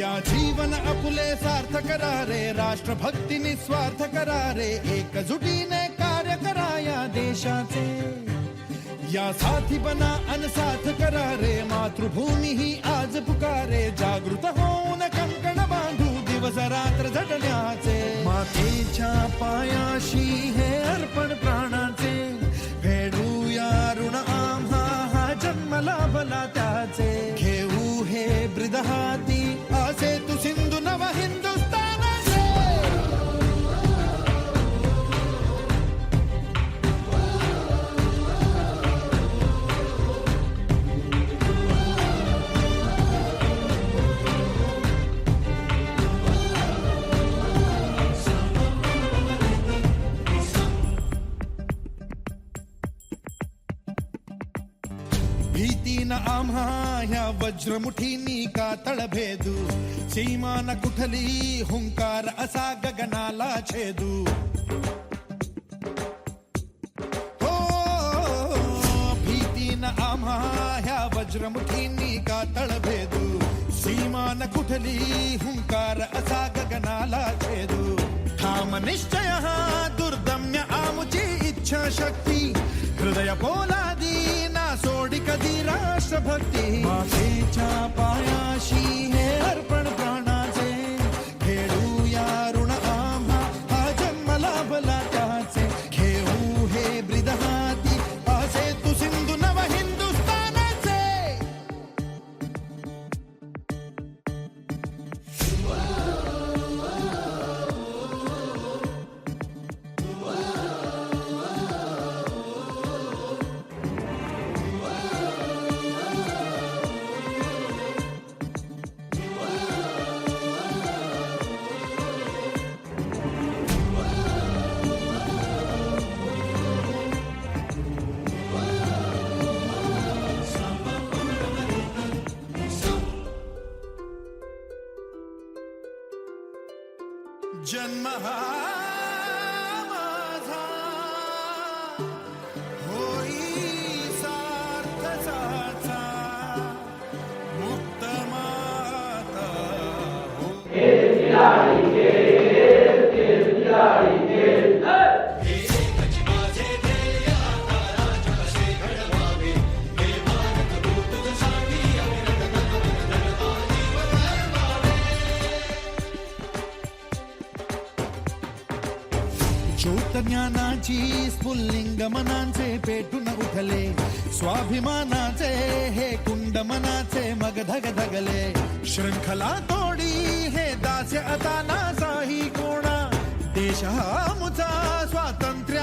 या जीवन आपुले सार्थ करा रे, राष्ट्रभक्ती निस्वार्थ करा रे, एकजुटीने कार्य करा या देशाचे. या साथी बना अनसाथ करा रे, मातृभूमी ही आज पुकारे. जागृत होऊन कंकण बांधू दिवस रात्र झटण्याचे. मातेच्या पायाशी हे अर्पण प्राणाचे, फेडूया ऋण आम्हा हा जन्म लाभला त्याचे. घेऊ हे ब्रिद हाती असे तू सिंधू नव हिंदुस्थानाचे. भीतीन आम्हा ह्या वज्रमुठीनी का तळभेदू. सीमा न कुठली हुंकार असा गगनाला छेदू. हो भीतीन आम्हा ह्या वज्रमुठीनी का तळभेदू. सीमा न कुठली हुंकार असा गगनाला छेदू. ठाम निश्चय हा दुर्दम्य आमुची इच्छा शक्ती. हृदय पोलादी ना सोडी कधी राष्ट्रभक्ती. मातेच्या पायाशी हे अर्पण प्राणाचे, खेळूया ऋण आम्हा हा जन्म लाभला त्याचे. घेऊ हे ब्रिद हाती असे तू सिंधू नव हिंदुस्थानाचे. जन्म हा माझा होई सार्थसाचा. मुक्त माता हो. ज्योत ज्ञानाची स्फुल्लिंग मनांचे पेटून उठले. स्वाभिमानाचे हे कुंड मनाचे मग धगधगले. शृंखला तोडी हे दास्य आता नासाही कोणा. देश हा मुचा स्वातंत्र्य